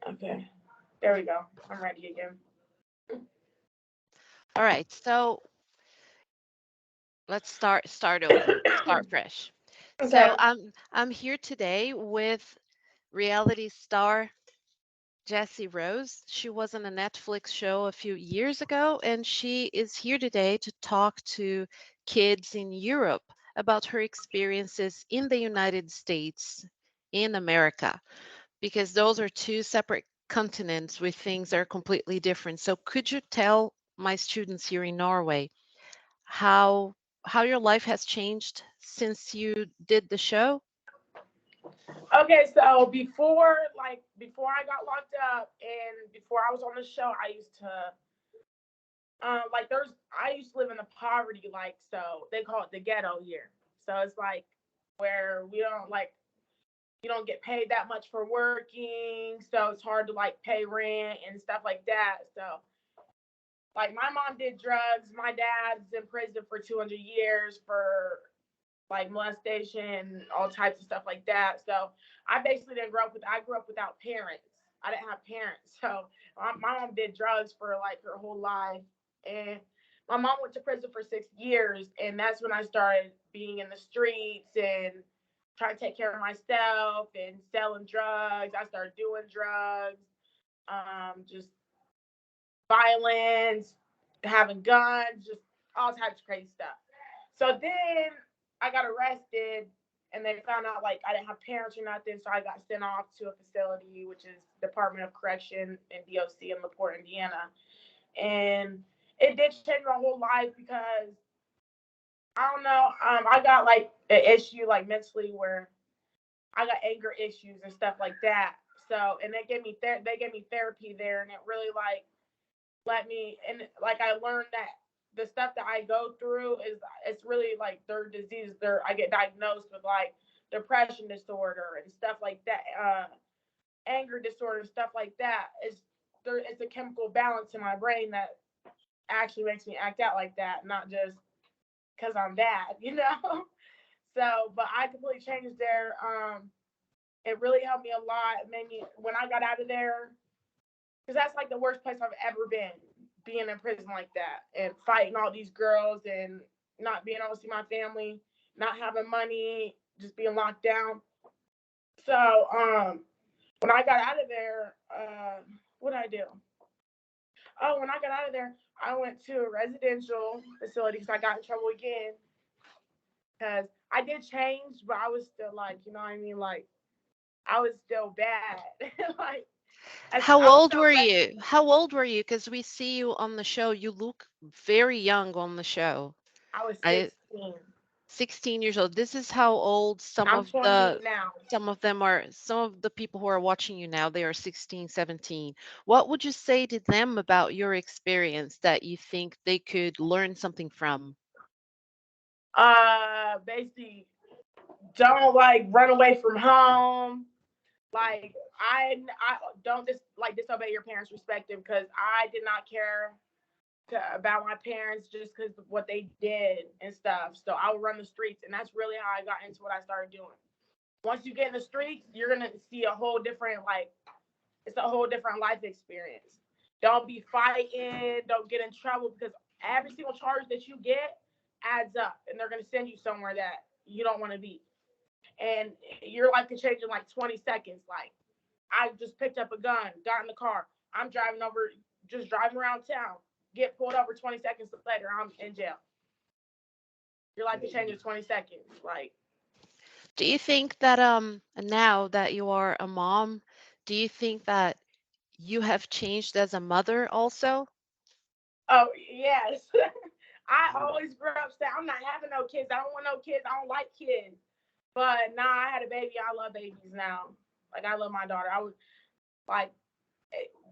Okay. There we go. I'm ready again. All right, so let's start over, start fresh. Okay. So I'm here today with reality star Jessie Rose. She was on a Netflix show a few years ago, and she is here today to talk to kids in Europe about her experiences in the United States, in America, because those are two separate continents with things that are completely different. So could you tell my students here in Norway how how your life has changed since you did the show? Okay, so before I got locked up and before I was on the show, I used to I used to live in the poverty, like, so they call it the ghetto here. So it's like where we don't like you don't get paid that much for working, so it's hard to like pay rent and stuff like that. So like my mom did drugs, my dad's in prison for 200 years for like molestation, all types of stuff like that. So I basically didn't grow up with. I grew up without parents. I didn't have parents, so my mom did drugs for like her whole life, and my mom went to prison for 6 years, and that's when I started being in the streets and trying to take care of myself and selling drugs. I started doing drugs, just violence, having guns, just all types of crazy stuff. So then I got arrested and they found out like I didn't have parents or nothing, so I got sent off to a facility which is Department of Correction in DOC in LaPorte, Indiana. And it did change my whole life because I don't know, I got like an issue like mentally where I got anger issues and stuff like that. So and they gave me therapy there, and it really like let me and like I learned that the stuff that I go through is it's really like their disease. I get diagnosed with like depression disorder and stuff like that, anger disorder, stuff like that. It's a chemical balance in my brain that actually makes me act out like that, not just because I'm bad, you know. So, but I completely changed there. It really helped me a lot. It made me when I got out of there, because that's like the worst place I've ever been, being in prison like that and fighting all these girls and not being able to see my family, not having money, just being locked down. So when I got out of there, what did I do? Oh, when I got out of there, I went to a residential facility because I got in trouble again because I did change, but I was still like, you know what I mean? Like, I was still bad. like, How I was old so were ready. you? How old were you? Because we see you on the show. You look very young on the show. I was I 16. 16 years old. This is how old I'm 28 now. some of the people who are watching you now, they are 16, 17. What would you say to them about your experience that you think they could learn something from? Basically, don't like run away from home. Like I don't disobey your parents. Respect them because I did not care about my parents just because of what they did and stuff. So I would run the streets, and that's really how I got into what I started doing. Once you get in the streets, you're gonna see a whole different it's a whole different life experience. Don't be fighting. Don't get in trouble because every single charge that you get adds up, and they're gonna send you somewhere that you don't want to be. And your life can change in like 20 seconds. Like I just picked up a gun, got in the car. I'm driving over, just driving around town. Get pulled over 20 seconds later. I'm in jail. Your life can change in 20 seconds. Like, Do you think that now that you are a mom, do you think that you have changed as a mother also? oh, yes. I always grew up saying, I'm not having no kids. I don't want no kids. I don't like kids. But now I had a baby. I love babies now. Like, I love my daughter. I would, like,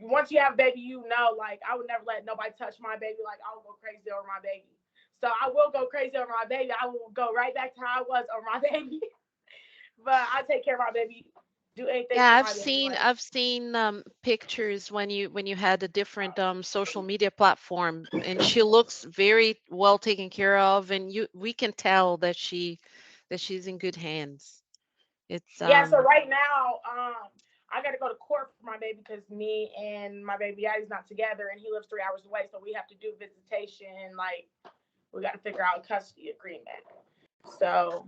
once you have a baby, you know, like, I would never let nobody touch my baby. Like, I will go crazy over my baby. So I will go crazy over my baby. I will go right back to how I was over my baby. But I take care of my baby, do anything Yeah, for I've my baby. seen Like, I've seen pictures when you had a different social media platform, and she looks very well taken care of, and you we can tell that she's in good hands. It's yeah, so right now, I got to go to court for my baby because me and my baby daddy's not together, and he lives 3 hours away. So we have to do visitation. Like, we got to figure out a custody agreement. So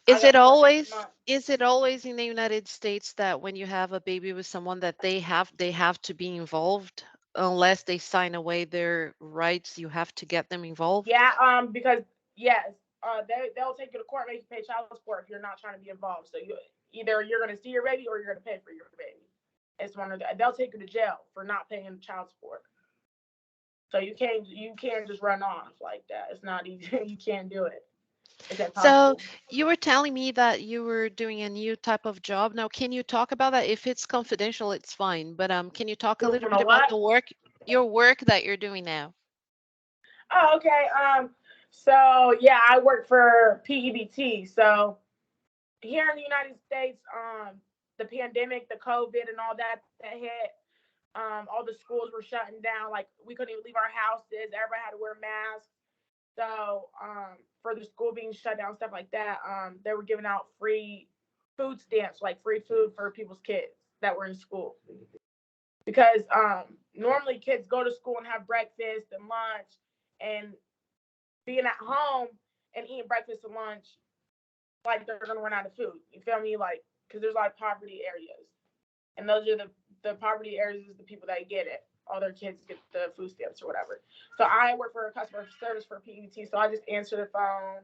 I Is got it to court next always month. is it always in the United States that when you have a baby with someone that they have to be involved unless they sign away their rights, you have to get them involved? Yeah, because yes, they'll take you to court, make you pay child support if you're not trying to be involved. So either you're gonna see your baby or you're gonna pay for your baby. It's one of they'll take you to jail for not paying child support. So you can't just run off like that. It's not easy. You can't do it. It's So impossible. you were telling me that you were doing a new type of job. Now, can you talk about that? If it's confidential, it's fine. But can you talk a You little bit know about what? the work, your work that you're doing now? Oh, okay. So yeah, I work for PEBT. So here in the United States, the pandemic, the COVID, and all that hit. All the schools were shutting down. Like we couldn't even leave our houses. Everybody had to wear masks. So for the school being shut down, stuff like that, they were giving out free food stamps, like free food for people's kids that were in school. Because normally kids go to school and have breakfast and lunch, and being at home and eating breakfast and lunch, like they're gonna run out of food. You feel me? Like because there's a lot of poverty areas, and those are the poverty areas is the people that get it. All their kids get the food stamps or whatever. So I work for a customer service for PET. So I just answer the phone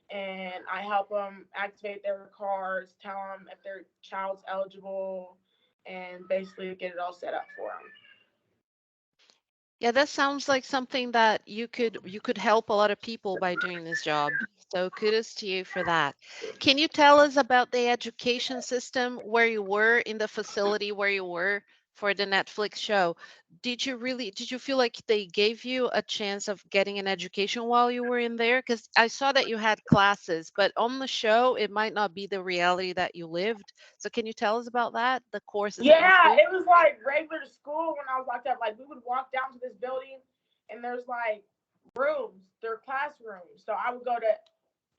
and I help them activate their cards, tell them if their child's eligible, and basically get it all set up for them. Yeah, that sounds like something that you could help a lot of people by doing this job. So kudos to you for that. Can you tell us about the education system where you were in the facility where you were for the Netflix show? Did you feel like they gave you a chance of getting an education while you were in there? Because I saw that you had classes, but on the show it might not be the reality that you lived. So can you tell us about that, the courses that you Yeah, took? it was like regular school when I was locked up. Like we would walk down to this building and there's like rooms, they're classrooms. So I would go to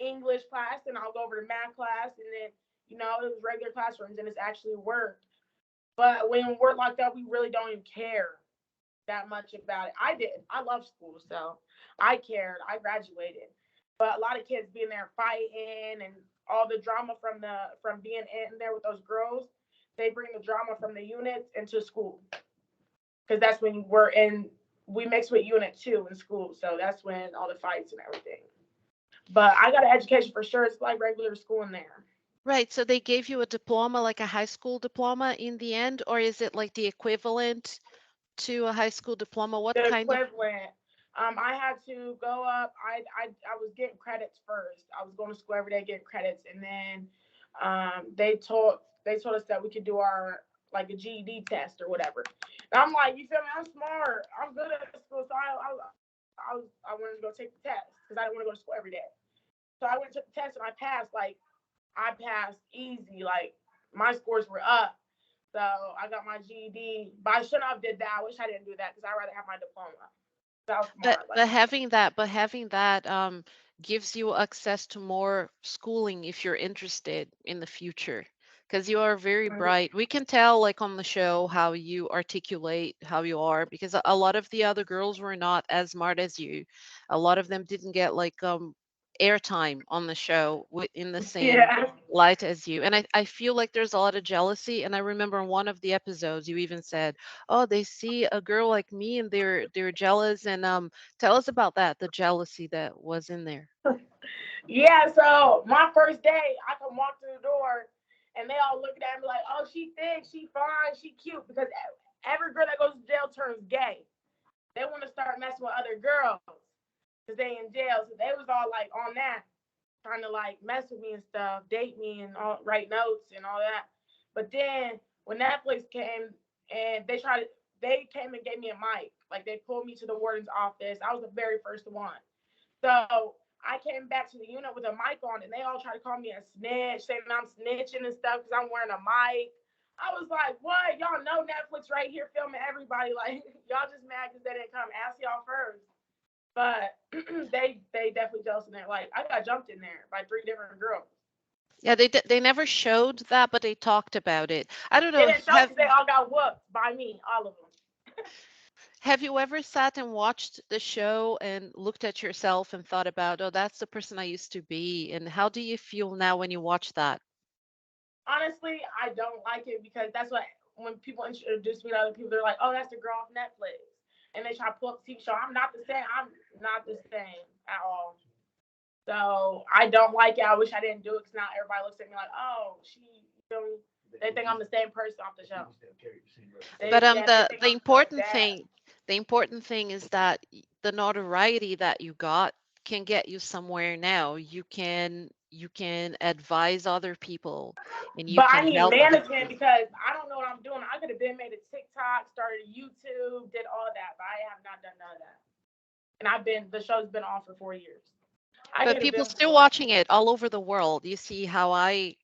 English class and I'll go over to math class and then, it was regular classrooms and it's actually work. But when we're locked up, we really don't even care that much about it. I did. I love school, so I cared. I graduated. But a lot of kids being there fighting and all the drama from being in there with those girls, they bring the drama from the units into school because that's when we mix with unit 2 in school, so that's when all the fights and everything. But I got an education for sure. It's like regular school in there. Right. So they gave you a diploma, like a high school diploma in the end, or is it like the equivalent to a high school diploma? What The kind of? equivalent. I had to go up. I was getting credits first. I was going to school every day getting credits, and then they told us that we could do our like a GED test or whatever. And I'm like, you feel me? I'm smart. I'm good at school, so I wanted to go take the test because I didn't want to go to school every day. So I went and took the test and I passed. Like I passed easy. Like my scores were up. So I got my GED, but I shouldn't have did that. I wish I didn't do that because I'd rather have my diploma. That was But smart. Like, but having that gives you access to more schooling if you're interested in the future. Because you are very bright. We can tell, like on the show, how you articulate how you are. Because a lot of the other girls were not as smart as you. A lot of them didn't get like airtime on the show in the same yeah, light as you. And I feel like there's a lot of jealousy. And I remember in one of the episodes, you even said, oh, they see a girl like me and they're jealous. And tell us about that, the jealousy that was in there. yeah. So my first day, I can walk through the door, and they all looking at me like, "Oh, she thick, she fine, she cute." Because every girl that goes to jail turns gay. They want to start messing with other girls because they in jail. So they was all like on that, trying to like mess with me and stuff, date me and all, write notes and all that. But then when Netflix came and they came and gave me a mic. Like they pulled me to the warden's office. I was the very first one. So I came back to the unit with a mic on, and they all tried to call me a snitch, saying I'm snitching and stuff because I'm wearing a mic. I was like, what? Y'all know Netflix right here filming everybody. Like, y'all just mad because they didn't come ask y'all first. But they definitely jealous in there. Like, I got jumped in there by 3 different girls. Yeah, they never showed that, but they talked about it. I don't They know. didn't show because they all got whooped by me, all of them. Have you ever sat and watched the show and looked at yourself and thought about, oh, that's the person I used to be? And how do you feel now when you watch that? Honestly, I don't like it because that's what when people introduce me to other people, they're like, "Oh, that's the girl off Netflix," and they try to pull up the TV show. I'm not the same. I'm not the same at all. So I don't like it. I wish I didn't do it because now everybody looks at me like, "Oh, she." You feel me? They think I'm the same person off the show. But They think the I'm so important bad. thing is that the notoriety that you got can get you somewhere now. You can advise other people and you But I can need help other management people. because I don't know what I'm doing. I could have been made a TikTok, started a YouTube, did all that, but I have not done none of that. And the show's been off for 4 years. I But could have people been still more. watching it all over the world. You see how I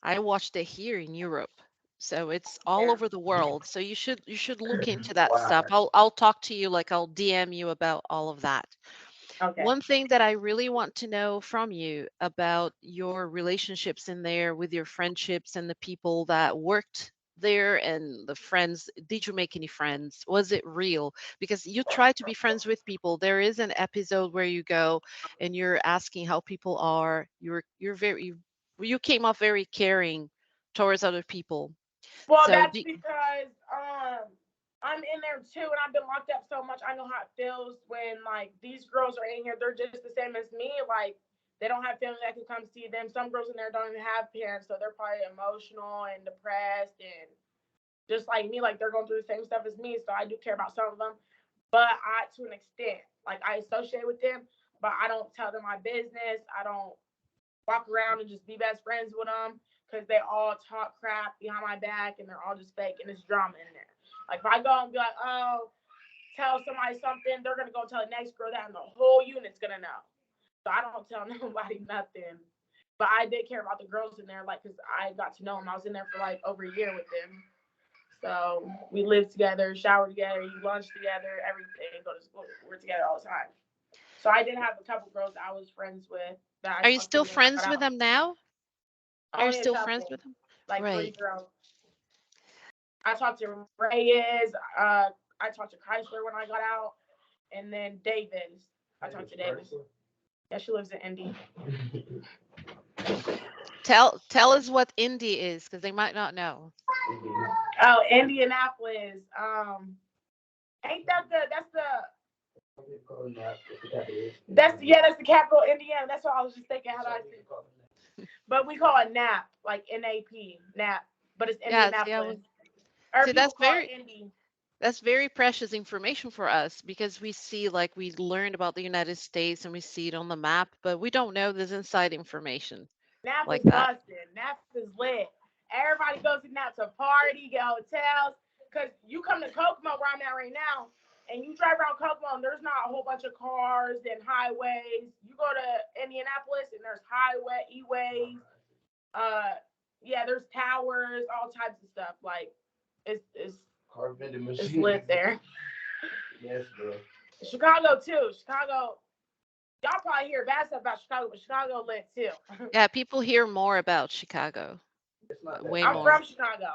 watched it here in Europe. So it's all Yeah. over the world. So you should look into that stuff. I'll talk to you, like I'll DM you about all of that. Okay. One thing that I really want to know from you about your relationships in there with your friendships and the people that worked there and the friends. Did you make any friends? Was it real? Because you try to be friends with people. There is an episode where you go and you're asking how people are. You came off very caring towards other people. Well, So that's because I'm in there too, and I've been locked up so much. I know how it feels when like these girls are in here. They're just the same as me. Like they don't have family that can come see them. Some girls in there don't even have parents, so they're probably emotional and depressed and just like me. Like they're going through the same stuff as me. So I do care about some of them, but I to an extent. Like I associate with them, but I don't tell them my business. I don't walk around and just be best friends with them because they all talk crap behind my back and they're all just fake and there's drama in there. Like if I go and be like, oh, tell somebody something, they're gonna go tell the next girl that, and the whole unit's gonna know. So I don't tell nobody nothing. But I did care about the girls in there, like, cause I got to know them. I was in there for like over a year with them. So we lived together, showered together, eat lunch together, everything. Go to school. We're together all the time. So I did have a couple girls that I was friends with that I are you talked to still when I friends got with out. them now? Are you Only a still friends couple, with them? like three Great. girls. I talked to Reyes. I talked to Chrysler when I got out, and then Davis. I talked to Davis. Yeah, she lives in Indy. Tell us what indie is, because they might not know. Oh, Indianapolis. Ain't that that's the capital of Indiana. That's what I was just thinking. How do I say? But we call it NAP, like NAP, NAP. But it's Yeah, Indianapolis, or see, people call it Indy. that's very precious information for us because we see, like, we learned about the United States and we see it on the map, but we don't know this inside information NAP like is that. busting. NAP is lit. Everybody goes to NAP to party, get hotels. Cause you come to Kokomo where I'm at right now, and you drive around Kokomo, and there's not a whole bunch of cars and highways. You go to Indianapolis, and there's highway, e-ways. Uh, yeah, there's towers, all types of stuff. Like it's it's lit there. Yes, bro. Chicago too. Chicago, y'all probably hear bad stuff about Chicago, but Chicago lit too. Yeah, people hear more about Chicago, way I'm more. from Chicago.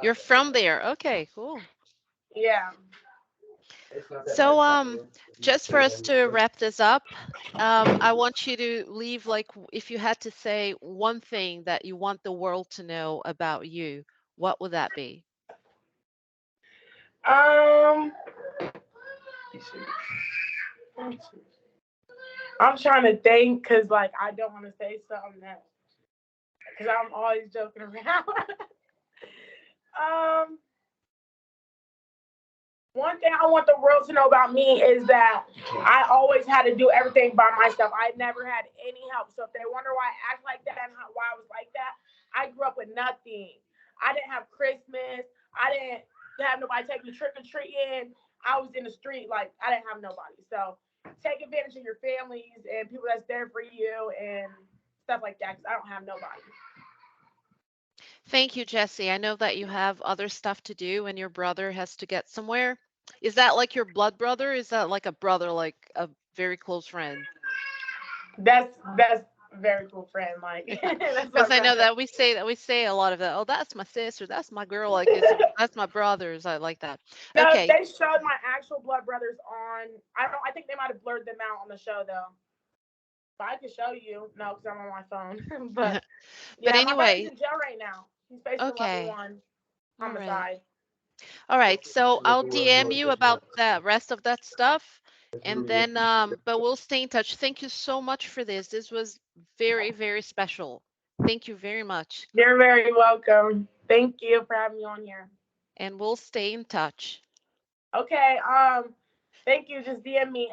You're from there. Okay, cool. Yeah. So, just for us to wrap this up, I want you to leave, like, if you had to say one thing that you want the world to know about you, what would that be? Um, I'm trying to think because like I don't want to say something that because I'm always joking around. um, One thing I want the world to know about me is that I always had to do everything by myself. I never had any help. So if they wonder why I act like that and why I was like that, I grew up with nothing. I didn't have Christmas. I didn't have nobody take me trick or treating. I was in the street like I didn't have nobody. So take advantage of your families and people that's there for you and stuff like that because I don't have nobody. Thank you, Jesse. I know that you have other stuff to do and your brother has to get somewhere. Is that like your blood brother? Is that like a brother, like a very close friend? That's very cool friend. Like that's my Because I know brother. that we say a lot of that. Oh, that's my sister. That's my girl. Like that's my brothers. I like that. No, Okay. they showed my actual blood brothers on. I don't. I think they might have blurred them out on the show though. But I can show you. No, because I'm on my phone. But But yeah, my brother's anyway, in jail right now. He's facing level okay. one All right. homicide. All right. So I'll DM you about the rest of that stuff. And then, but we'll stay in touch. Thank you so much for this. This was very, very special. Thank you very much. You're very welcome. Thank you for having me on here. And we'll stay in touch. Okay. Thank you. Just DM me. And